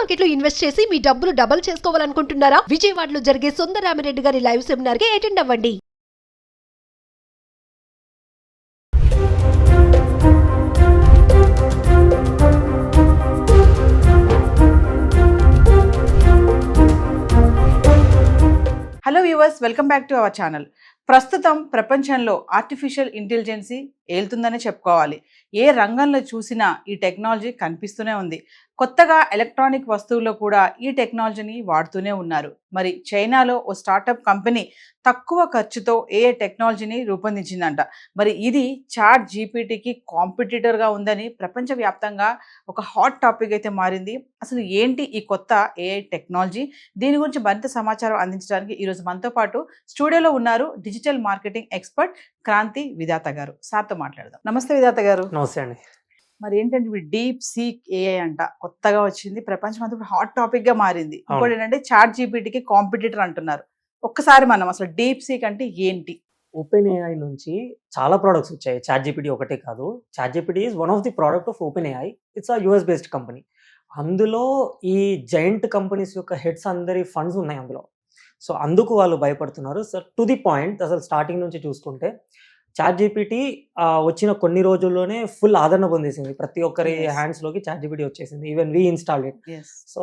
Market లో invest చేసి మీ డబ్బులు డబుల్ చేసుకోవాలనుకుంటున్నారా? విజయవాడలో జరిగే సుందరరామిరెడ్డి గారి లైవ్ సెమినార్ కి అటెండ్ అవ్వండి. Hello viewers, welcome back to our channel. ప్రస్తుతం ప్రపంచంలో ఆర్టిఫిషియల్ ఇంటెలిజెన్సీ ఏలుతుందని చెప్పుకోవాలి. ఏ రంగంలో చూసినా ఈ టెక్నాలజీ కనిపిస్తూనే ఉంది. కొత్తగా ఎలక్ట్రానిక్ వస్తువుల్లో కూడా ఈ టెక్నాలజీని వాడుతూనే ఉన్నారు. మరి చైనాలో ఓ స్టార్టప్ కంపెనీ తక్కువ ఖర్చుతో ఏఐ టెక్నాలజీని రూపొందించిందంట. మరి ఇది చాట్ జీపీటీకి కాంపిటీటర్గా ఉందని ప్రపంచవ్యాప్తంగా ఒక హాట్ టాపిక్ అయితే మారింది. అసలు ఏంటి ఈ కొత్త ఏఐ టెక్నాలజీ? దీని గురించి మరింత సమాచారం అందించడానికి ఈరోజు మనతో పాటు స్టూడియోలో ఉన్నారు డిజిటల్ మార్కెటింగ్ ఎక్స్పర్ట్ క్రాంతి విధాత గారు. సార్తో మాట్లాడదాం. నమస్తే విధాత గారు. నమస్తే అండి. మరి ఏంటంటే డీప్ సీక్ ఏఐ అంట, కొత్తగా వచ్చింది, ప్రపంచం అంతా హాట్ టాపిక్ గా మారింది. ఇంకోటి ఏంటంటే చాట్ జీపీటీకి కాంపిటీటర్ అంటున్నారు. ఒక్కసారి మనం అసలు డీప్ సీక్ అంటే ఏంటి? ఓపెన్ ఏఐ నుంచి చాలా ప్రోడక్ట్స్ వచ్చాయి. చాట్ జీపీటీ ఒకటే కాదు. ChatGPT is one of the product of OpenAI. It's a US based company. అందులో ఈ జైంట్ కంపెనీస్ యొక్క హెడ్స్ అందరి ఫండ్స్ ఉన్నాయి అందులో. సో అందుకు వాళ్ళు భయపడుతున్నారు. సో టు ది పాయింట్, అసలు స్టార్టింగ్ నుంచి చూసుకుంటే చాట్ జీపీటీ వచ్చిన కొన్ని రోజుల్లోనే ఫుల్ ఆదరణ పొందేసింది. ప్రతి ఒక్కరి హ్యాండ్స్లోకి చాట్ జీపీటీ వచ్చేసింది. Even we install it. So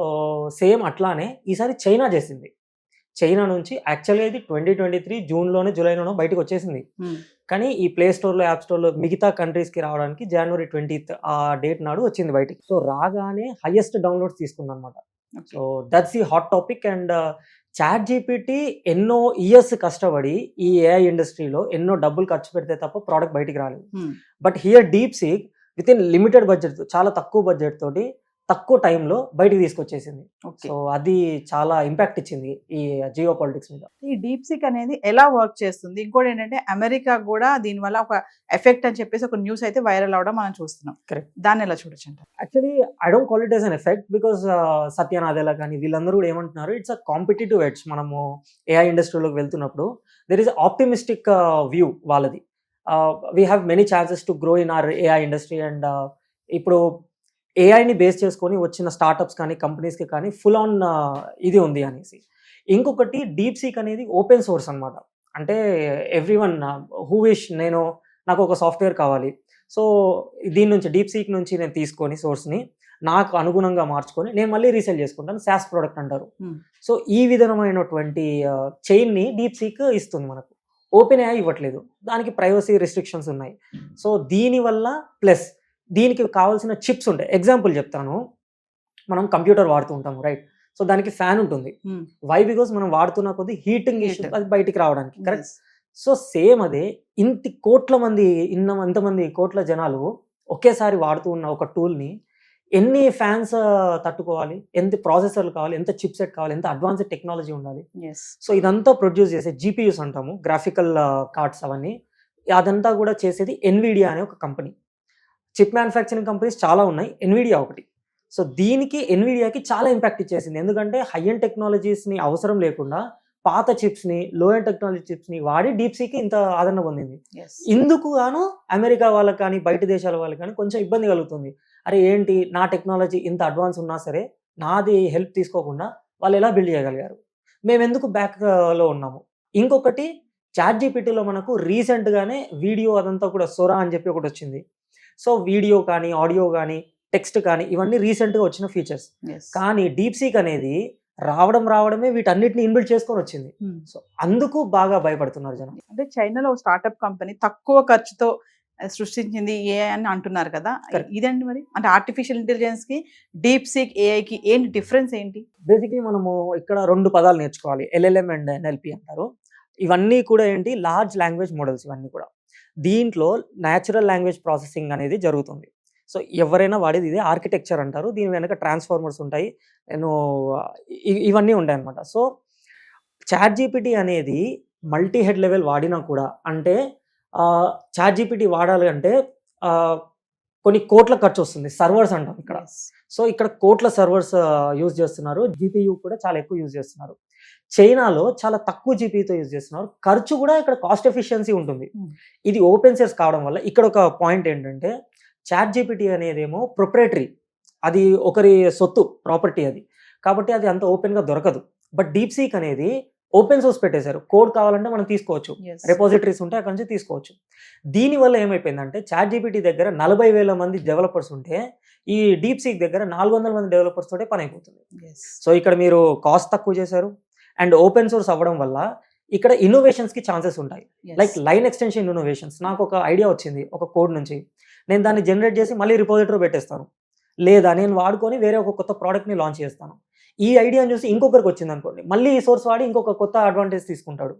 same అట్లానే ఈసారి చైనా చేసింది. చైనా నుంచి యాక్చువల్గా ఇది 2023 జూన్లోనే జూలైలోనో బయటకు వచ్చేసింది. కానీ ఈ ప్లే స్టోర్లో, యాప్ స్టోర్లో మిగతా కంట్రీస్కి రావడానికి జనవరి 20th ఆ డేట్ నాడు వచ్చింది బయటికి. సో రాగానే హైయెస్ట్ డౌన్లోడ్స్ తీసుకుంది అనమాట. So that's the hot topic. And ChatGPT ఎన్నో ఇయర్స్ కష్టపడి ఈ ఏఐ ఇండస్ట్రీలో ఎన్నో డబ్బులు ఖర్చు పెడితే తప్ప ప్రోడక్ట్ బయటికి రాలేదు. But here deep seek with in limited budget, చాలా తక్కువ బడ్జెట్ తోటి తక్కువ టైంలో బయటికి తీసుకొచ్చేసింది. సో అది చాలా ఇంపాక్ట్ ఇచ్చింది ఈ జియో పాలిటిక్స్ మీద. ఈ డీప్ సీక్ అనేది ఎలా వర్క్ చేస్తుంది? ఇంకోటి ఏంటంటే అమెరికా కూడా దీనివల్ల ఒక ఎఫెక్ట్ అని చెప్పేసి ఒక న్యూస్ అయితే వైరల్ అవడం మనం చూస్తున్నాం. కరెక్ట్. దాన్ని ఎలా చూడొచ్చు అంట? Actually I don't call it as an effect because Satya Nadella కానీ వీళ్ళందరూ కూడా ఏమంటున్నారు, ఇట్స్ అ కాంపిటేటివ్ ఎడ్జ్. మనము ఏఐ ఇండస్ట్రీలోకి వెళ్తున్నప్పుడు దెర్ ఈస్ ఆప్టిమిస్టిక్ వ్యూ వాళ్ళది. We have many chances to grow in our AI industry. And ఇప్పుడు ఏఐని బేస్ చేసుకొని వచ్చిన స్టార్టప్స్ కానీ కంపెనీస్కి కానీ ఫుల్ ఆన్ ఇది ఉంది అనేసి. ఇంకొకటి డీప్ సీక్ అనేది ఓపెన్ సోర్స్ అనమాట. అంటే ఎవ్రీ వన్ హూ విష్, నాకు ఒక సాఫ్ట్వేర్ కావాలి, సో దీని నుంచి డీప్ సీక్ నుంచి నేను తీసుకొని సోర్స్ని నాకు అనుగుణంగా మార్చుకొని నేను మళ్ళీ రీసేల్ చేసుకుంటాను. SaaS ప్రోడక్ట్ అంటారు. సో ఈ విధమైనటువంటి చైన్ని డీప్ సీక్ ఇస్తుంది మనకు. ఓపెన్ ఏఐ ఇవ్వట్లేదు. దానికి ప్రైవసీ రిస్ట్రిక్షన్స్ ఉన్నాయి. సో దీనివల్ల ప్లస్ దీనికి కావాల్సిన చిప్స్ ఉంటాయి. ఎగ్జాంపుల్ చెప్తాను, మనం కంప్యూటర్ వాడుతూ ఉంటాము, రైట్? సో దానికి ఫ్యాన్ ఉంటుంది. వై? బికాస్ మనం వాడుతున్న కొద్ది హీటింగ్ ఇష్యూ, అది బయటికి రావడానికి. కరెక్ట్. సో సేమ్ అదే ఇంతమంది కోట్ల జనాలు ఒకేసారి వాడుతూ ఉన్న ఒక టూల్ని ఎన్ని ఫ్యాన్స్ తట్టుకోవాలి, ఎంత ప్రాసెసర్లు కావాలి, ఎంత చిప్ సెట్ కావాలి, ఎంత అడ్వాన్స్డ్ టెక్నాలజీ ఉండాలి. సో ఇదంతా ప్రొడ్యూస్ చేసే జీపీయూస్ అంటాము, గ్రాఫికల్ కార్డ్స్, అవన్నీ అదంతా కూడా చేసేది ఎన్విడియా అనే ఒక కంపెనీ. చిప్ మ్యానుఫ్యాక్చరింగ్ కంపెనీస్ చాలా ఉన్నాయి, ఎన్విడియా ఒకటి. సో దీనికి ఎన్విడియాకి చాలా ఇంపాక్ట్ ఇచ్చేసింది. ఎందుకంటే హై ఎండ్ టెక్నాలజీస్ని అవసరం లేకుండా పాత చిప్స్ని, లో ఎండ్ టెక్నాలజీ చిప్స్ని వాడి డీప్ సీకి ఇంత ఆదరణ పొందింది. ఇందుకు గాను అమెరికా వాళ్ళకి కానీ బయట దేశాల వాళ్ళకి కానీ కొంచెం ఇబ్బంది కలుగుతుంది. అరే ఏంటి, నా టెక్నాలజీ ఇంత అడ్వాన్స్ ఉన్నా సరే నాది హెల్ప్ తీసుకోకుండా వాళ్ళు ఎలా బిల్డ్ చేయగలిగారు, మేము ఎందుకు బ్యాక్లో ఉన్నాము. ఇంకొకటి చాట్ జీపీటీలో మనకు రీసెంట్గానే వీడియో అదంతా కూడా సోరా అని చెప్పి ఒకటి వచ్చింది. సో వీడియో కానీ, ఆడియో కానీ, టెక్స్ట్ కానీ, ఇవన్నీ రీసెంట్గా వచ్చిన ఫీచర్స్. కానీ డీప్ సీక్ అనేది రావడమే వీటన్నిటిని ఇన్బిల్డ్ చేసుకొని వచ్చింది. సో అందుకు బాగా భయపడుతున్నారు జనం. అంటే చైనాలో స్టార్టప్ కంపెనీ తక్కువ ఖర్చుతో సృష్టించింది ఏఐ అని అంటున్నారు కదా, ఇదండి మరి? అంటే ఆర్టిఫిషియల్ ఇంటెలిజెన్స్ కి డీప్ సీక్ ఏఐకి ఏంటి డిఫరెన్స్ ఏంటి? బేసిక్లీ మనము ఇక్కడ 2 పదాలు నేర్చుకోవాలి, LLM అండ్ NLP అంటారు. ఇవన్నీ కూడా ఏంటి, లార్జ్ లాంగ్వేజ్ మోడల్స్. ఇవన్నీ కూడా దీంట్లో న్యాచురల్ లాంగ్వేజ్ ప్రాసెసింగ్ అనేది జరుగుతుంది. సో ఎవరైనా వాడేది ఇదే ఆర్కిటెక్చర్ అంటారు. దీని వెనక ట్రాన్స్ఫార్మర్స్ ఉంటాయి, ఇవన్నీ ఉంటాయి అనమాట. సో చాట్ జీపీటీ అనేది మల్టీ హెడ్ లెవెల్ వాడినా కూడా, అంటే చాట్ జీపీటీ వాడాలి అంటే కొన్ని కోట్ల ఖర్చు వస్తుంది. సర్వర్స్ అంటాం ఇక్కడ. సో ఇక్కడ కోట్ల సర్వర్స్ యూజ్ చేస్తున్నారు. జీపీయూ కూడా చాలా ఎక్కువ యూజ్ చేస్తున్నారు. చైనాలో చాలా తక్కువ జీపీతో యూజ్ చేస్తున్నారు. ఖర్చు కూడా ఇక్కడ కాస్ట్ ఎఫిషియన్సీ ఉంటుంది. ఇది ఓపెన్ సోర్స్ కావడం వల్ల ఇక్కడ ఒక పాయింట్ ఏంటంటే చాట్ జీపీటీ అనేదేమో ప్రొప్రైటరీ, అది ఒకరి సొత్తు, ప్రాపర్టీ అది. కాబట్టి అది అంత ఓపెన్గా దొరకదు. బట్ డీప్ సీక్ అనేది ఓపెన్ సోర్స్ పెట్టేశారు. కోడ్ కావాలంటే మనం తీసుకోవచ్చు, రిపోజిటరీస్ ఉంటే అక్కడ నుంచి తీసుకోవచ్చు. దీనివల్ల ఏమైపోయిందంటే చాట్ జీపీటీ దగ్గర 40,000 మంది డెవలపర్స్ ఉంటే ఈ డీప్ సీక్ దగ్గర 400 మంది డెవలపర్స్ తోటే పని అయిపోతుంది. సో ఇక్కడ మీరు కాస్ట్ తక్కువ చేశారు అండ్ ఓపెన్ సోర్స్ అవ్వడం వల్ల ఇక్కడ ఇన్నోవేషన్స్ కి ఛాన్సెస్ ఉంటాయి. Like line extension innovations. నాకు ఒక ఐడియా వచ్చింది ఒక కోడ్ నుంచి, నేను దాన్ని జనరేట్ చేసి మళ్ళీ రిపోజిటరీ పెట్టేస్తాను, లేదా నేను వాడుకొని వేరే ఒక కొత్త ప్రోడక్ట్ని లాంచ్ చేస్తాను. ఈ ఐడియాని చూసి ఇంకొకరికి వచ్చింది అనుకోండి, మళ్ళీ ఈ సోర్స్ వాడి ఇంకొక కొత్త అడ్వాంటేజ్ తీసుకుంటాడు.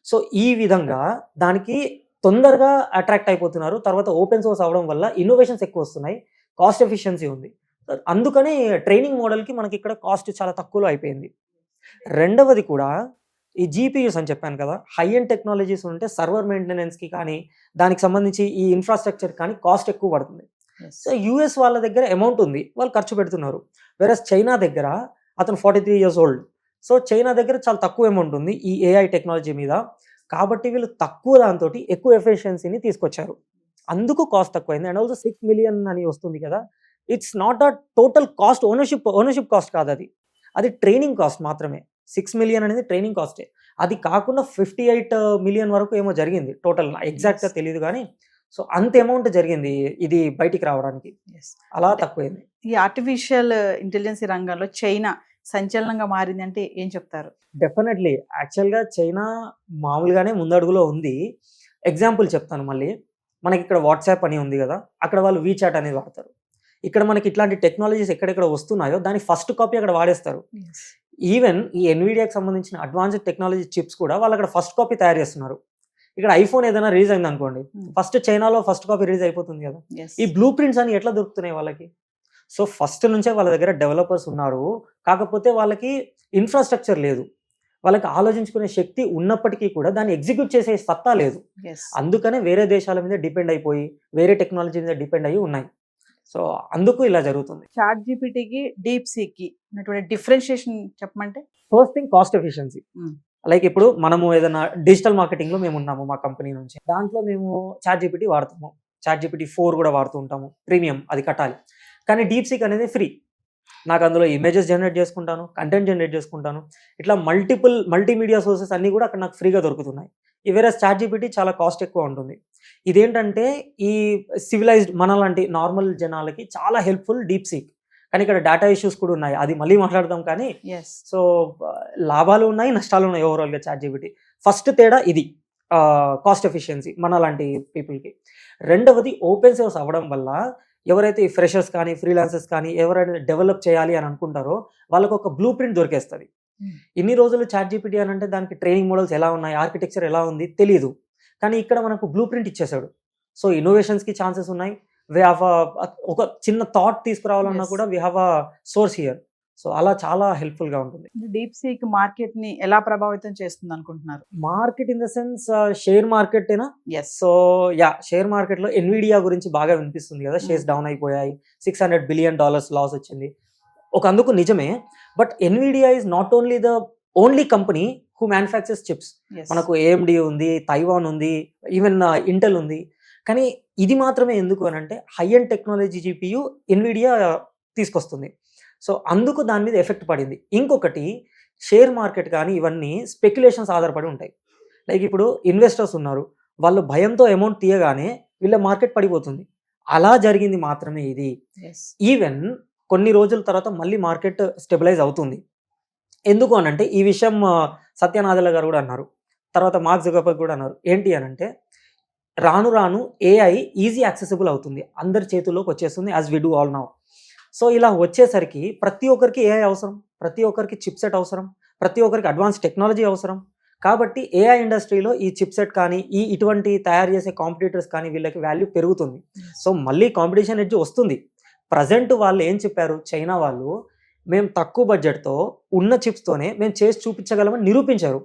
సో ఈ విధంగా దానికి తొందరగా అట్రాక్ట్ అయిపోతున్నారు. తర్వాత ఓపెన్ సోర్స్ అవడం వల్ల ఇన్నోవేషన్స్ ఎక్కువ వస్తున్నాయి, కాస్ట్ ఎఫిషియన్సీ ఉంది. అందుకని ట్రైనింగ్ మోడల్కి మనకి ఇక్కడ కాస్ట్ చాలా తక్కువలో అయిపోయింది. రెండవది కూడా ఈ జీపీయూస్ అని చెప్పాను కదా, హై ఎండ్ టెక్నాలజీస్ ఉంటే సర్వర్ మెయింటెనెన్స్కి కానీ దానికి సంబంధించి ఈ ఇన్ఫ్రాస్ట్రక్చర్ కానీ కాస్ట్ ఎక్కువ పడుతుంది. సో యూఎస్ వాళ్ళ దగ్గర అమౌంట్ ఉంది, వాళ్ళు ఖర్చు పెడుతున్నారు. వేరస్ చైనా దగ్గర అతను 43 years old. సో చైనా దగ్గర చాలా తక్కువ అమౌంట్ ఉంది ఈ ఏఐ టెక్నాలజీ మీద. కాబట్టి వీళ్ళు తక్కువ దాంతో ఎక్కువ ఎఫిషియన్సీని తీసుకొచ్చారు, అందుకు కాస్ట్ తక్కువైంది. అండ్ ఆల్సో 6 million అని వస్తుంది కదా, it's not a total cost, ownership cost కాదు, అది ట్రైనింగ్ కాస్ట్ మాత్రమే. 6 million అనేది ట్రైనింగ్ కాస్టే. అది కాకుండా 58 million వరకు ఏమో జరిగింది టోటల్, ఎగ్జాక్ట్గా తెలియదు కానీ. సో అంత అమౌంట్ జరిగింది ఇది బయటికి రావడానికి, అలా తక్కువైంది. ఈ ఆర్టిఫిషియల్ ఇంటెలిజెన్స్ రంగంలో చైనా సంచలనంగా మారింది అంటే ఏం చెప్తారు? డెఫినెట్లీ యాక్చువల్గా చైనా మామూలుగానే ముందడుగులో ఉంది. ఎగ్జాంపుల్ చెప్తాను మళ్ళీ. మనకి ఇక్కడ వాట్సాప్ అని ఉంది కదా, అక్కడ వాళ్ళు వీచాట్ అనేది వాడతారు. ఇక్కడ మనకి ఇట్లాంటి టెక్నాలజీస్ ఎక్కడెక్కడ వస్తున్నాయో దాని ఫస్ట్ కాపీ అక్కడ వాడేస్తారు. ఈవెన్ ఈ ఎన్విడియాకి సంబంధించిన అడ్వాన్స్డ్ టెక్నాలజీ చిప్స్ కూడా వాళ్ళు అక్కడ ఫస్ట్ కాపీ తయారు చేస్తున్నారు. ఇక్కడ ఐఫోన్ ఏదైనా రిలీజ్ అయింది అనుకోండి, ఫస్ట్ చైనాలో ఫస్ట్ కాపీ రిలీజ్ అయిపోతుంది కదా. ఈ బ్లూ ప్రింట్స్ అని ఎట్లా దొరుకుతున్నాయి వాళ్ళకి? సో ఫస్ట్ నుంచే వాళ్ళ దగ్గర డెవలపర్స్ ఉన్నారు, కాకపోతే వాళ్ళకి ఇన్ఫ్రాస్ట్రక్చర్ లేదు, వాళ్ళకి ఆలోచించుకునే శక్తి ఉన్నప్పటికీ కూడా దాన్ని ఎగ్జిక్యూట్ చేసే సత్తా లేదు. అందుకనే వేరే దేశాల మీద డిపెండ్ అయిపోయి వేరే టెక్నాలజీ మీద డిపెండ్ అయ్యి ఉన్నాయి. సో అందుకు ఇలా జరుగుతుంది. చాట్ జీపీటీకి డీప్ సీక్కి ఉన్నటువంటి డిఫరెన్షియేషన్ చెప్పమంటే? First thing cost efficiency. Like ఇప్పుడు మనము ఏదైనా డిజిటల్ మార్కెటింగ్ లో మేము ఉన్నాము మా కంపెనీ నుంచి, దాంట్లో మేము చాట్ జీపీటీ వాడతాము, చాట్ జీపీటీ 4 కూడా వాడుతూ ఉంటాము, ప్రీమియం అది కట్టాలి. కానీ డీప్ సీక్ అనేది ఫ్రీ. నాకు అందులో ఇమేజెస్ జనరేట్ చేసుకుంటాను, కంటెంట్ జనరేట్ చేసుకుంటాను, ఇట్లా మల్టీమీడియా సోర్సెస్ అన్నీ కూడా అక్కడ నాకు ఫ్రీగా దొరుకుతున్నాయి. వేరే చాట్ జీపీటీ చాలా కాస్ట్ ఎక్కువ ఉంటుంది. ఇదేంటంటే ఈ సివిలైజ్డ్ మనలాంటి నార్మల్ జనాలకి చాలా హెల్ప్ఫుల్ డీప్ సీక్. కానీ ఇక్కడ డేటా ఇష్యూస్ కూడా ఉన్నాయి, అది మళ్ళీ మాట్లాడదాం. కానీ సో లాభాలు ఉన్నాయి, నష్టాలు ఉన్నాయి ఓవరాల్గా చాట్ జీపీటీ. ఫస్ట్ తేడా ఇది, కాస్ట్ ఎఫిషియన్సీ మనలాంటి పీపుల్కి. రెండవది ఓపెన్ సోర్స్ అవ్వడం వల్ల ఎవరైతే ఈ ఫ్రెషర్స్ కానీ ఫ్రీలాన్సర్స్ కానీ ఎవరైనా డెవలప్ చేయాలి అని అనుకుంటారో వాళ్ళకు ఒక బ్లూ ప్రింట్ దొరికేస్తుంది. ఇన్ని రోజులు చాట్ జీపీటీ అని అంటే దానికి ట్రైనింగ్ మోడల్స్ ఎలా ఉన్నాయి, ఆర్కిటెక్చర్ ఎలా ఉంది తెలియదు, కానీ ఇక్కడ మనకు బ్లూ ప్రింట్ ఇచ్చేసాడు. సో ఇన్నోవేషన్స్కి ఛాన్సెస్ ఉన్నాయి. వీ హ్యావ్ ఒక చిన్న థాట్ తీసుకురావాలన్నా కూడా we have a source here. So అలా చాలా హెల్ప్ఫుల్ గా ఉంటుంది. డీప్ సీక్ మార్కెట్ ని ఎలా ప్రభావితం చేస్తుంది అనుకుంటున్నారు? Market in the sense share market ఏనా? సో షేర్ మార్కెట్ లో ఎన్విడియా గురించి బాగా వినిపిస్తుంది కదా, షేర్స్ డౌన్ అయిపోయాయి, $600 billion లాస్ వచ్చింది. ఒక అందుకు నిజమే, but Nvidia is not only company who manufactures chips. మనకు AMD ఉంది, తైవాన్ ఉంది, ఈవెన్ ఇంటెల్ ఉంది. కానీ ఇది మాత్రమే ఎందుకు అని అంటే high end technology GPU Nvidia తీసుకొస్తుంది. సో అందుకు దాని మీద ఎఫెక్ట్ పడింది. ఇంకొకటి షేర్ మార్కెట్ కానీ ఇవన్నీ స్పెక్యులేషన్స్ ఆధారపడి ఉంటాయి. లైక్ ఇప్పుడు ఇన్వెస్టర్స్ ఉన్నారు, వాళ్ళు భయంతో అమౌంట్ తీయగానే వీళ్ళ మార్కెట్ పడిపోతుంది. అలా జరిగింది మాత్రమే ఇది. ఈవెన్ కొన్ని రోజుల తర్వాత మళ్ళీ మార్కెట్ స్టెబిలైజ్ అవుతుంది. ఎందుకు అనంటే ఈ విషయం సత్య నాదెల్ల గారు కూడా అన్నారు, తర్వాత మార్క్ జుకర్బర్గ్ కూడా అన్నారు. ఏంటి అనంటే రాను రాను ఏఐ ఈజీ యాక్సెసిబుల్ అవుతుంది, అందరి చేతుల్లోకి వచ్చేస్తుంది, as we do all now. So ఇలా వచ్చేసరికి ప్రతి ఒక్కరికి ఏఐ అవసరం, ప్రతి ఒక్కరికి చిప్ సెట్ అవసరం, ప్రతి ఒక్కరికి అడ్వాన్స్ టెక్నాలజీ అవసరం. కాబట్టి ఏఐ ఇండస్ట్రీలో ఈ చిప్ సెట్ కానీ ఇటువంటి తయారు చేసే కాంపిటీటర్స్ కానీ వీళ్ళకి వాల్యూ పెరుగుతుంది. సో మళ్ళీ కాంపిటీషన్ ఎడ్జ్ వస్తుంది. ప్రజెంట్ వాళ్ళు ఏం చెప్పారు, చైనా వాళ్ళు, మేము తక్కువ బడ్జెట్తో ఉన్న చిప్స్తోనే మేము చేసి చూపించగలమని నిరూపించారు.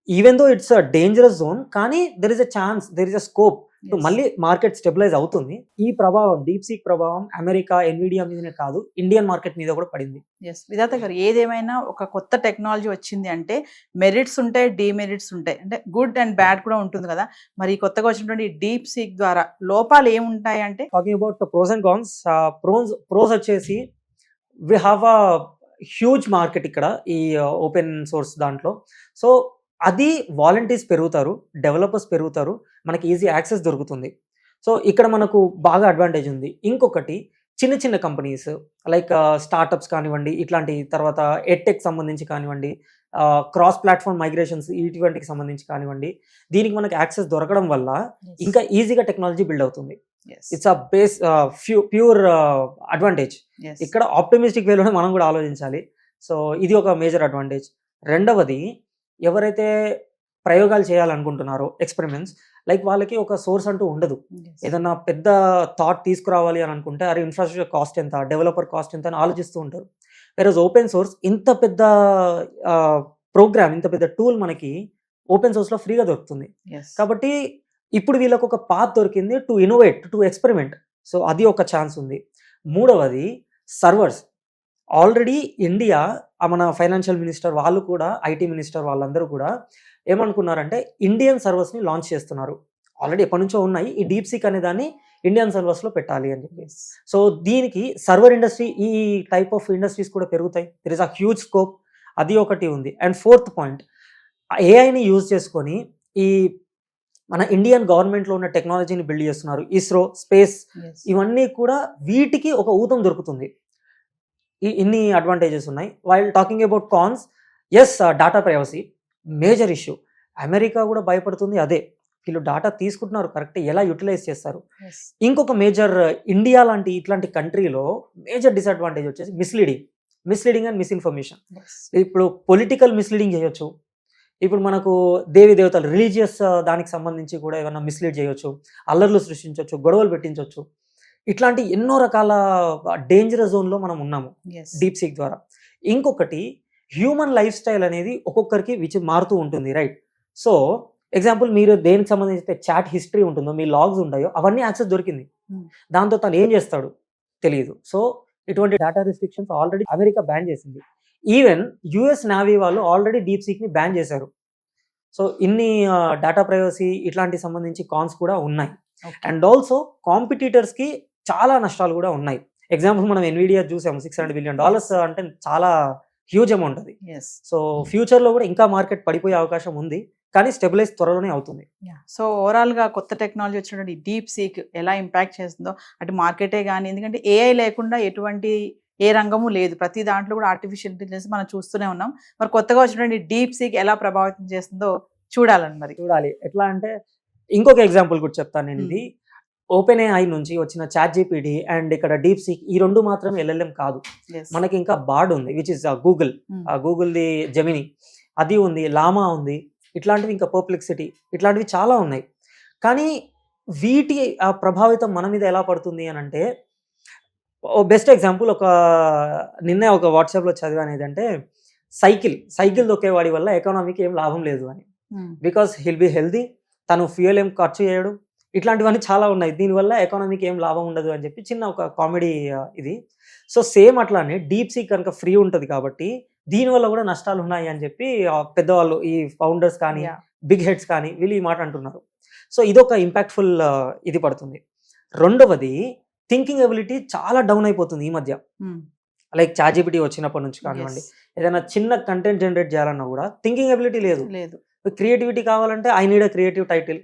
Even though it's a dangerous zone, కానీ there is a chance, there is a scope Yes. మళ్ళీ మార్కెట్ స్టెబిలైజ్ అవుతుంది. ఈ ప్రభావం డీప్ సీక్ ప్రభావం అమెరికా ఎన్విడియా మీదనే కాదు, ఇండియన్ మార్కెట్ మీద కూడా పడింది. ఎస్ విధాత గారు, ఏదేమైనా ఒక కొత్త టెక్నాలజీ వచ్చింది అంటే మెరిట్స్ ఉంటాయి, డిమెరిట్స్ ఉంటాయి, అంటే గుడ్ అండ్ బ్యాడ్ కూడా ఉంటుంది కదా. మరి ఈ కొత్తగా వచ్చినటువంటి డీప్ సీక్ ద్వారా లోపాలు ఏముంటాయి అంటే? Talking about pros and cons, pros వచ్చేసి we have a huge market ఇక్కడ ఈ ఓపెన్ సోర్స్ దాంట్లో. సో అది వాలంటీర్స్ పెరుగుతారు, డెవలపర్స్ పెరుగుతారు, మనకి ఈజీ యాక్సెస్ దొరుకుతుంది. సో ఇక్కడ మనకు బాగా అడ్వాంటేజ్ ఉంది. ఇంకొకటి చిన్న చిన్న కంపెనీస్ లైక్ స్టార్టప్స్ కానివ్వండి, ఇట్లాంటి తర్వాత ఎడ్టెక్ సంబంధించి కానివ్వండి, క్రాస్ ప్లాట్ఫామ్ మైగ్రేషన్స్ ఇటువంటికి సంబంధించి కానివ్వండి, దీనికి మనకి యాక్సెస్ దొరకడం వల్ల ఇంకా ఈజీగా టెక్నాలజీ బిల్డ్ అవుతుంది. It's a base pure advantage. ఇక్కడ ఆప్టమిస్టిక్ వేలోనే మనం కూడా ఆలోచించాలి. సో ఇది ఒక మేజర్ అడ్వాంటేజ్. రెండవది, ఎవరైతే ప్రయోగాలు చేయాలనుకుంటున్నారో ఎక్స్పెరిమెంట్స్, లైక్ వాళ్ళకి ఒక సోర్స్ అంటూ ఉండదు. ఏదన్నా పెద్ద థాట్ తీసుకురావాలి అని అనుకుంటే అరే ఇన్ఫ్రాస్ట్రక్చర్ కాస్ట్ ఎంత, డెవలపర్ కాస్ట్ ఎంత అని ఆలోచిస్తూ ఉంటారు. వెరస్ ఓపెన్ సోర్స్ ఇంత పెద్ద ప్రోగ్రామ్, ఇంత పెద్ద టూల్ మనకి ఓపెన్ సోర్స్లో ఫ్రీగా దొరుకుతుంది. కాబట్టి ఇప్పుడు వీళ్ళకి ఒక పాత్ దొరికింది to innovate, to experiment. So అది ఒక ఛాన్స్ ఉంది. మూడవది సర్వర్స్. ఆల్రెడీ ఇండియా మన ఫైనాన్షియల్ మినిస్టర్ వాళ్ళు కూడా, ఐటీ మినిస్టర్ వాళ్ళందరూ కూడా ఏమనుకున్నారంటే ఇండియన్ సర్వర్స్ని లాంచ్ చేస్తున్నారు. ఆల్రెడీ ఎప్పటి నుంచో ఉన్నాయి, ఈ డీప్ సీక్ అనే దాన్ని ఇండియన్ సర్వర్స్లో పెట్టాలి అని చెప్పి. సో దీనికి సర్వర్ ఇండస్ట్రీ, ఈ టైప్ ఆఫ్ ఇండస్ట్రీస్ కూడా పెరుగుతాయి. There is a huge scope. అది ఒకటి ఉంది. అండ్ ఫోర్త్ పాయింట్, ఏఐని యూజ్ చేసుకొని ఈ మన ఇండియన్ గవర్నమెంట్లో ఉన్న టెక్నాలజీని బిల్డ్ చేస్తున్నారు. ఇస్రో, స్పేస్, ఇవన్నీ కూడా వీటికి ఒక ఊతం దొరుకుతుంది. ఇన్ని అడ్వాంటేజెస్ ఉన్నాయి. While talking about cons, yes data privacy major issue. America కూడా భయపడుతుంది అదే. వీళ్ళు డాటా తీసుకుంటున్నారు, కరెక్ట్ ఎలా యూటిలైజ్ చేస్తారు. ఇంకొక మేజర్, ఇండియా లాంటి ఇట్లాంటి కంట్రీలో మేజర్ డిసడ్వాంటేజ్ వచ్చేసి మిస్లీడింగ్ అండ్ మిస్ఇన్ఫర్మేషన్. ఇప్పుడు పొలిటికల్ మిస్లీడింగ్ చేయొచ్చు. ఇప్పుడు మనకు దేవి దేవతలు రిలీజియస్ దానికి సంబంధించి కూడా ఏమైనా మిస్లీడ్ చేయొచ్చు, అల్లర్లు సృష్టించవచ్చు, గొడవలు పెట్టించవచ్చు. ఇట్లాంటి ఎన్నో రకాల డేంజరస్ జోన్లో మనం ఉన్నాము డీప్ సీక్ ద్వారా. ఇంకొకటి, హ్యూమన్ లైఫ్ స్టైల్ అనేది ఒక్కొక్కరికి మారుతూ ఉంటుంది, రైట్? సో ఎగ్జాంపుల్, మీరు దేనికి సంబంధించి చాట్ హిస్టరీ ఉంటుందో, మీ లాగ్స్ ఉంటాయో, అవన్నీ యాక్సెస్ దొరికింది. దాంతో తను ఏం చేస్తాడు తెలియదు. సో ఇటువంటి data restrictions already America ban చేసింది. ఈవెన్ యుఎస్ నేవీ వాళ్ళు ఆల్రెడీ డీప్ సీక్ని బ్యాన్ చేశారు. సో ఇన్ని డేటా ప్రైవసీ ఇట్లాంటి సంబంధించి కాన్స్ కూడా ఉన్నాయి. అండ్ ఆల్సో కాంపిటీటర్స్కి చాలా నష్టాలు కూడా ఉన్నాయి. ఎగ్జాంపుల్, మనం ఎన్విడియా చూసాము, $600 బిలియన్ అంటే చాలా హ్యూజ్ అమౌంట్ అది. సో ఫ్యూచర్లో కూడా ఇంకా మార్కెట్ పడిపోయే అవకాశం ఉంది, కానీ స్టెబిలైజ్ త్వరలోనే అవుతుంది. సో ఓవరాల్గా కొత్త టెక్నాలజీ వచ్చినటువంటి డీప్ సీక్ ఎలా ఇంపాక్ట్ చేస్తుందో అటు మార్కెటే కానీ, ఎందుకంటే ఏఐ లేకుండా ఎటువంటి ఏ రంగము లేదు, ప్రతి దాంట్లో కూడా ఆర్టిఫిషియల్ ఇంటెలిజెన్స్ మనం చూస్తూనే ఉన్నాం. మరి కొత్తగా వచ్చినటువంటి డీప్ సీక్ ఎలా ప్రభావితం చేస్తుందో చూడాలి. ఎట్లా అంటే ఇంకొక ఎగ్జాంపుల్ కూడా చెప్తాను నేను. ఇది ఓపెన్ ఏఐ నుంచి వచ్చిన చాట్ జీపీటీ అండ్ ఇక్కడ డీప్ సీక్, ఈ రెండు మాత్రమే ఎల్ఎల్ఎం కాదు. మనకి ఇంకా బార్డ్ ఉంది, విచ్ ఇస్ గూగుల్ది జెమిని, అది ఉంది, లామా ఉంది, ఇట్లాంటివి ఇంకా పర్ప్లెక్సిటీ, ఇట్లాంటివి చాలా ఉన్నాయి. కానీ వీటి ప్రభావితం మన మీద ఎలా పడుతుంది అని అంటే, బెస్ట్ ఎగ్జాంపుల్ నిన్నే ఒక వాట్సాప్లో చదివాను, ఏదంటే సైకిల్ దొక్కేవాడి వల్ల ఎకానమీకి ఏం లాభం లేదు అని. బికాస్ హిల్ బి హెల్దీ, తను ఫ్యూయల్ ఏం ఖర్చు చేయడు, ఇట్లాంటివన్నీ చాలా ఉన్నాయి. దీనివల్ల ఎకానమీకి ఏం లాభం ఉండదు అని చెప్పి చిన్న ఒక కామెడీ ఇది. సో సేమ్ అట్లానే డీప్ సీక్ కనుక ఫ్రీ ఉంటుంది కాబట్టి దీనివల్ల కూడా నష్టాలు ఉన్నాయి అని చెప్పి పెద్దవాళ్ళు, ఈ ఫౌండర్స్ కానీ బిగ్ హెడ్స్ కానీ వీళ్ళు ఈ మాట అంటున్నారు. సో ఇదొక ఇంపాక్ట్ఫుల్ ఇది పడుతుంది. రెండవది, థింకింగ్ ఎబిలిటీ చాలా డౌన్ అయిపోతుంది ఈ మధ్య. లైక్ చాట్ జీపీటీ వచ్చినప్పటి నుంచి కానివ్వండి, ఏదైనా చిన్న కంటెంట్ జనరేట్ చేయాలన్నా కూడా థింకింగ్ ఎబిలిటీ లేదు. క్రియేటివిటీ కావాలంటే I need a creative title,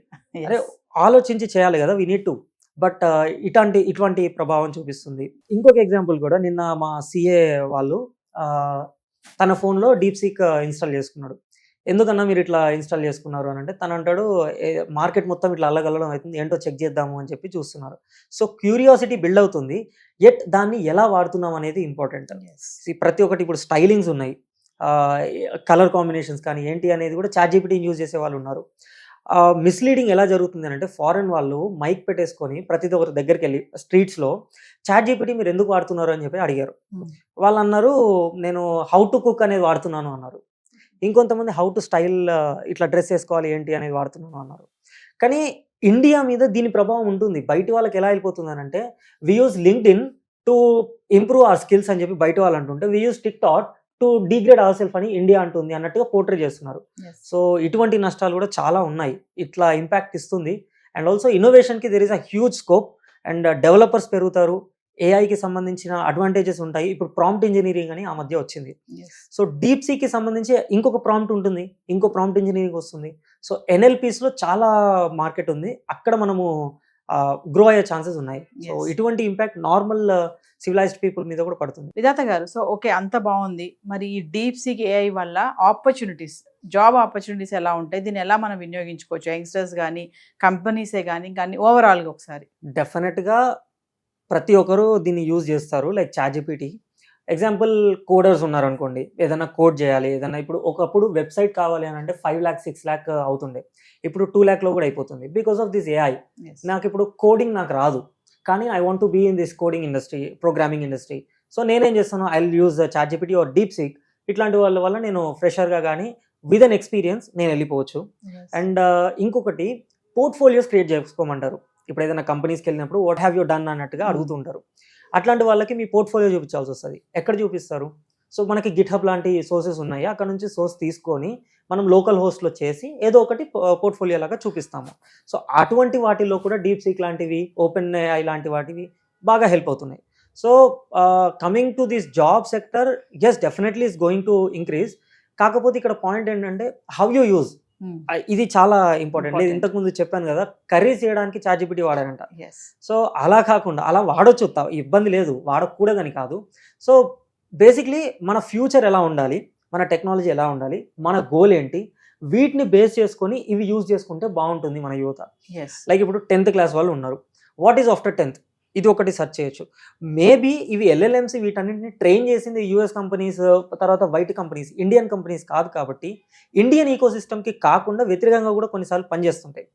అరే ఆలోచించి చేయాలి కదా, వి నీడ్ టు. బట్ ఇటువంటి ప్రభావం చూపిస్తుంది. ఇంకొక ఎగ్జాంపుల్ కూడా, నిన్న మా సిఏ వాళ్ళు తన ఫోన్లో డీప్ సీక్ ఇన్స్టాల్ చేసుకున్నాడు. ఎందుకన్నా మీరు ఇట్లా ఇన్స్టాల్ చేసుకున్నారు అని అంటే, తను అంటాడు మార్కెట్ మొత్తం ఇట్లా అల్లగల్లడం అవుతుంది, ఏంటో చెక్ చేద్దాము అని చెప్పి చూస్తున్నారు. సో క్యూరియాసిటీ బిల్డ్ అవుతుంది, ఎట్ దాన్ని ఎలా వాడుతున్నాం అనేది ఇంపార్టెంట్. ప్రతి ఒక్కటి ఇప్పుడు స్టైలింగ్స్ ఉన్నాయి, కలర్ కాంబినేషన్స్ కానీ ఏంటి అనేది కూడా చాట్ జీపీటీని యూజ్ చేసే వాళ్ళు ఉన్నారు. మిస్లీడింగ్ ఎలా జరుగుతుంది అంటే, ఫారెన్ వాళ్ళు మైక్ పెట్టేసుకొని ప్రతి ఒక్కరి దగ్గరికి వెళ్ళి స్ట్రీట్స్లో చాట్ జీపీటీ మీరు ఎందుకు వాడుతున్నారు అని చెప్పి అడిగారు. వాళ్ళు అన్నారు, నేను హౌ టు కుక్ అనేది వాడుతున్నాను అన్నారు. ఇంకొంతమంది హౌ టు స్టైల్, ఇట్లా డ్రెస్ వేసుకోవాలి ఏంటి అనేది వాడుతున్నాను అన్నారు. కానీ ఇండియా మీద దీని ప్రభావం ఉంటుంది. బయట వాళ్ళకి ఎలా వెళ్ళిపోతుందనంటే, we use LinkedIn to improve our skills అని చెప్పి బయట వాళ్ళు అంటుంటే, we use TikTok to degrade our self అని ఇండియా అంటుంది అన్నట్టుగా పోర్ట్రే చేస్తున్నారు. సో ఇటువంటి నష్టాలు కూడా చాలా ఉన్నాయి. ఇట్లా ఇంపాక్ట్ ఇస్తుంది. అండ్ ఆల్సో ఇన్నోవేషన్‌కి there is a huge scope. And developers పెరుగుతారు. ఏఐకి సంబంధించిన అడ్వాంటేజెస్ ఉంటాయి. ఇప్పుడు ప్రాంప్ట్ ఇంజినీరింగ్ అని ఆ మధ్య వచ్చింది. సో డీప్‌సీకి సంబంధించి ఇంకొక ప్రాంప్ట్ ఉంటుంది. ఇంకో ప్రాంప్ట్ ఇంజినీరింగ్ వస్తుంది. సో ఎన్ఎల్‌పీస్‌లో చాలా మార్కెట్ ఉంది. అక్కడ మనము గ్రో అయ్యే ఛాన్సెస్ ఉన్నాయి. సో ఇటువంటి ఇంపాక్ట్ నార్మల్ సివిలైజ్డ్ పీపుల్ మీద కూడా పడుతుంది. విధాత గారు, సో ఓకే, అంత బాగుంది. మరి ఈ డీప్ సీక్ ఏఐ వల్ల ఆపర్చునిటీస్, జాబ్ ఆపర్చునిటీస్ ఎలా ఉంటాయి? దీన్ని ఎలా మనం వినియోగించుకోవచ్చు? యంగ్స్టర్స్ కానీ, కంపెనీసే కానీ ఓవరాల్గా ఒకసారి. డెఫినెట్‌గా ప్రతి ఒక్కరు దీన్ని యూజ్ చేస్తారు. Like ChatGPT. ఎగ్జాంపుల్ కోడర్స్ ఉన్నారనుకోండి. ఏదైనా కోడ్ చేయాలి. ఏదైనా ఇప్పుడు ఒకప్పుడు వెబ్‌సైట్ కావాలి అని అంటే 5,00,000 6,00,000 అవుతుండే. ఇప్పుడు 2,00,000లో కూడా అయిపోతుంది. Because of this AI. నాకు ఇప్పుడు కోడింగ్ నాకు రాదు. కానీ I want to be in this coding industry, programming industry. So నేనేం చేస్తాను, I will use ChatGPT or DeepSeek. ఇట్లాంటి వాళ్ళ వల్ల నేను ఫ్రెషర్‌గా కానీ విత్ అన్ ఎక్స్పీరియన్స్ నేను వెళ్ళిపోవచ్చు. అండ్ ఇంకొకటి పోర్ట్‌ఫోలియోస్ క్రియేట్ చేసుకోమంటారు. ఇప్పుడు ఏదైనా కంపెనీస్కి వెళ్ళినప్పుడు వాట్ హ్యావ్ యూ డన్ అన్నట్టుగా అడుగుతుంటారు. అట్లాంటి వాళ్ళకి మీ పోర్ట్‌ఫోలియో చూపించాల్సి వస్తుంది. ఎక్కడ చూపిస్తారు? సో మనకి గిట్‌హబ్ లాంటి సోర్సెస్ ఉన్నాయి. అక్కడ నుంచి సోర్స్ తీసుకొని మనం లోకల్ హోస్ట్‌లో చేసి ఏదో ఒకటి పోర్ట్‌ఫోలియో లాగా చూపిస్తాము. సో అటువంటి వాటిల్లో కూడా డీప్‌సీక్ లాంటివి, ఓపెన్ ఏఐ లాంటి వాటివి బాగా హెల్ప్ అవుతున్నాయి. So coming to this job sector, yes definitely is going to increase. కాకపోతే ఇక్కడ పాయింట్ ఏంటంటే హౌ యూ యూజ్. ఇది చాలా ఇంపార్టెంట్. నేను ఇంతకుముందు చెప్పాను కదా, కర్రీస్ చేయడానికి చాట్‌జీపీటీ వాడారంట. సో అలా కాకుండా అలా వాడొచ్చు, ఇబ్బంది లేదు, వాడకూడదని కాదు. సో బేసిక్లీ మన ఫ్యూచర్ ఎలా ఉండాలి, మన టెక్నాలజీ ఎలా ఉండాలి, మన గోల్ ఏంటి, వీటిని బేస్ చేసుకొని ఇవి యూజ్ చేసుకుంటే బాగుంటుంది మన యువత. లైక్ ఇప్పుడు 10th క్లాస్ వాళ్ళు ఉన్నారు. What is after 10th? ఇది ఒకటి సెర్చ్ చేయొచ్చు. మేబీ ఇవి ఎల్ఎల్ఎంస్ వీటన్నింటిని ట్రైన్ చేసింది యూఎస్ కంపెనీస్, తర్వాత బయట కంపెనీస్, ఇండియన్ కంపెనీస్ కాదు. కాబట్టి ఇండియన్ ఈకో సిస్టమ్కి కాకుండా వ్యతిరేకంగా కూడా కొన్నిసార్లు పనిచేస్తుంటాయి.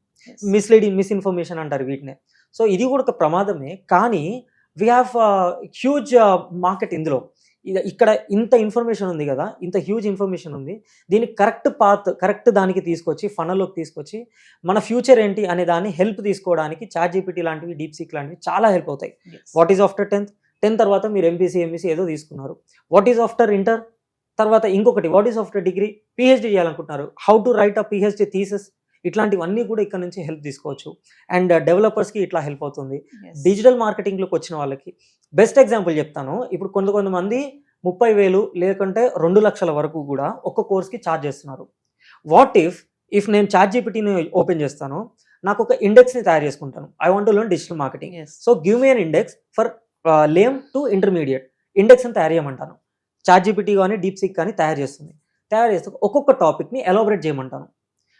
మిస్లీడింగ్, మిస్ఇన్ఫర్మేషన్ అంటారు వీటినే. సో ఇది కూడా ఒక ప్రమాదమే. కానీ వీ హ్యావ్ హ్యూజ్ మార్కెట్ ఇందులో. ఇక్కడ ఇంత ఇన్ఫర్మేషన్ ఉంది కదా, ఇంత హ్యూజ్ ఇన్ఫర్మేషన్ ఉంది. దీన్ని కరెక్ట్ దానికి తీసుకొచ్చి ఫనల్లోకి తీసుకొచ్చి మన ఫ్యూచర్ ఏంటి అనే దాన్ని హెల్ప్ తీసుకోవడానికి చాట్‌జీపీటీ లాంటివి, డీప్‌సీక్ లాంటివి చాలా హెల్ప్ అవుతాయి. వాట్ ఈజ్ ఆఫ్టర్ 10th తర్వాత మీరు ఎంపీసీ ఏదో తీసుకున్నారు. వాట్ ఈజ్ ఆఫ్టర్ ఇంటర్ తర్వాత ఇంకొకటి, what is after degree, PhD చేయాలనుకుంటున్నారు, how to write a PhD thesis. ఇట్లాంటివన్నీ కూడా ఇక్కడ నుంచి హెల్ప్ తీసుకోవచ్చు. అండ్ డెవలపర్స్కి ఇట్లా హెల్ప్ అవుతుంది. డిజిటల్ మార్కెటింగ్లోకి వచ్చిన వాళ్ళకి బెస్ట్ ఎగ్జాంపుల్ చెప్తాను. ఇప్పుడు కొంతమంది 30,000 లేకుంటే 2 లక్షల వరకు కూడా ఒక్క కోర్స్కి ఛార్జ్ చేస్తున్నారు. వాట్ ఇఫ్ నేను చాట్‌జీపీటీని ఓపెన్ చేస్తాను, నాకు ఒక ఇండెక్స్ని తయారు చేసుకుంటాను. I want to learn digital marketing. So give me an index for lame to intermediate. ఇండెక్స్ని తయారు చేయమంటాను. చాట్‌జీపీటీ కానీ డీప్‌సీక్ కానీ తయారు చేస్తే ఒక్కొక్క టాపిక్ని ఎలాబరేట్ చేయమంటాను.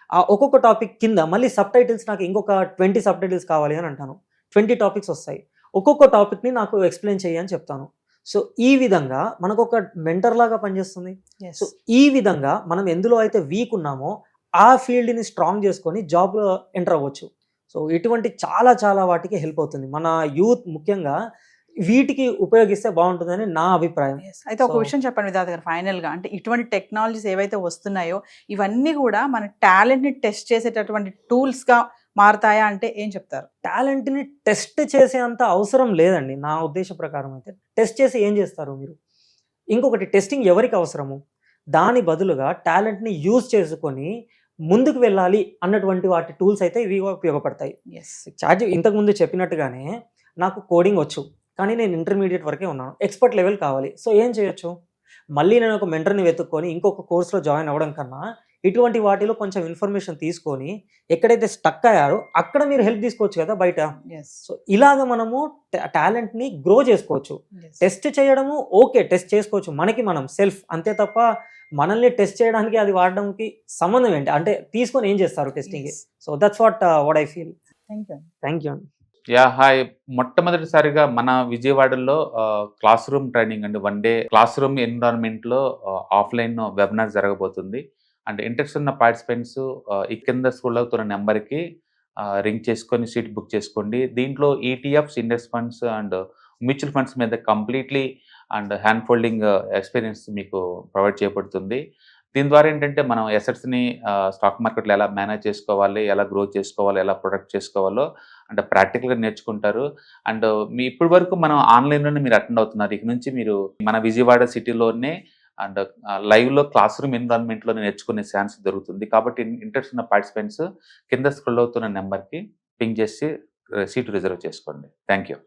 ఆ ఒక్కొక్క టాపిక్ కింద మళ్ళీ సబ్ టైటిల్స్, నాకు ఇంకొక 20 సబ్ టైటిల్స్ కావాలి అని అంటాను. 20 టాపిక్స్ వస్తాయి. ఒక్కొక్క టాపిక్ని నాకు ఎక్స్ప్లెయిన్ చేయని చెప్తాను. సో ఈ విధంగా మనకు ఒక మెంటర్ లాగా పనిచేస్తుంది. సో ఈ విధంగా మనం ఎందులో అయితే వీక్ ఉన్నామో ఆ ఫీల్డ్ని స్ట్రాంగ్ చేసుకొని జాబ్లో ఎంటర్ అవ్వచ్చు. సో ఇటువంటి చాలా చాలా వాటికి హెల్ప్ అవుతుంది. మన యూత్ ముఖ్యంగా వీటికి ఉపయోగిస్తే బాగుంటుందని నా అభిప్రాయం. అయితే ఒక విషయం చెప్పండి విధాత గారు, ఫైనల్గా, అంటే ఇటువంటి టెక్నాలజీస్ ఏవైతే వస్తున్నాయో ఇవన్నీ కూడా మన టాలెంట్ని టెస్ట్ చేసేటటువంటి టూల్స్గా మారుతాయా అంటే ఏం చెప్తారు? టాలెంట్ని టెస్ట్ చేసే అంత అవసరం లేదండి నా ఉద్దేశ ప్రకారం. అయితే టెస్ట్ చేసి ఏం చేస్తారు మీరు? ఇంకొకటి, టెస్టింగ్ ఎవరికి అవసరము? దాని బదులుగా టాలెంట్ని యూజ్ చేసుకొని ముందుకు వెళ్ళాలి అన్నటువంటి వాటి టూల్స్ అయితే ఇవి ఉపయోగపడతాయి. ఇంతకుముందు చెప్పినట్టుగానే నాకు కోడింగ్ వచ్చు, కానీ నేను ఇంటర్మీడియట్ వరకే ఉన్నాను. ఎక్స్పర్ట్ లెవెల్ కావాలి. సో ఏం చేయొచ్చు? మళ్ళీ నేను ఒక మెంటర్ని వెతుక్కొని ఇంకొక కోర్సులో జాయిన్ అవ్వడం కన్నా ఇటువంటి వాటిలో కొంచెం ఇన్ఫర్మేషన్ తీసుకొని ఎక్కడైతే స్టక్ అయ్యారో అక్కడ మీరు హెల్ప్ తీసుకోవచ్చు కదా బయట. సో ఇలాగ మనము టాలెంట్ని గ్రో చేసుకోవచ్చు. టెస్ట్ చేయడము ఓకే, టెస్ట్ చేసుకోవచ్చు మనకి మనం సెల్ఫ్, అంతే తప్ప మనల్ని టెస్ట్ చేయడానికి అది వాడడానికి సంబంధం ఏంటి? అంటే తీసుకొని ఏం చేస్తారు testing? So that's what I feel. Thank you. Yeah hi. మొట్టమొదటిసారిగా మన విజయవాడలో క్లాస్ రూమ్ ట్రైనింగ్ అండి, 1 డే క్లాస్ రూమ్ ఎన్విరాన్మెంట్లో ఆఫ్లైన్ వెబినార్ జరగబోతుంది. అండ్ ఇంట్రెస్ట్ ఉన్న పార్టిసిపెంట్స్ ఈ కింద స్క్రోల్ అవుతున్న నెంబర్కి రింగ్ చేసుకొని సీట్ బుక్ చేసుకోండి. దీంట్లో ETFs, index funds and mutual funds మీద completely and hand holding experience మీకు ప్రొవైడ్ చేయబడుతుంది. దీని ద్వారా ఏంటంటే మనం ఎసెట్స్ని స్టాక్ మార్కెట్లో ఎలా మేనేజ్ చేసుకోవాలి, ఎలా గ్రో చేసుకోవాలి, ఎలా ప్రొడక్ట్ చేసుకోవాలో అంటే ప్రాక్టికల్గా నేర్చుకుంటారు. అండ్ మీ ఇప్పటి వరకు మనం ఆన్లైన్లోనే మీరు అటెండ్ అవుతున్నారు. ఇక నుంచి మీరు మన విజయవాడ సిటీలోనే అండ్ లైవ్లో క్లాస్ రూమ్ ఎన్విరాన్మెంట్లో నేర్చుకునే ఛాన్స్ దొరుకుతుంది. కాబట్టి ఇంట్రెస్ట్ ఉన్న పార్టిసిపెంట్స్ కింద స్క్రోల్ అవుతున్న నెంబర్కి పింగ్ చేసి సీటు రిజర్వ్ చేసుకోండి. Thank you.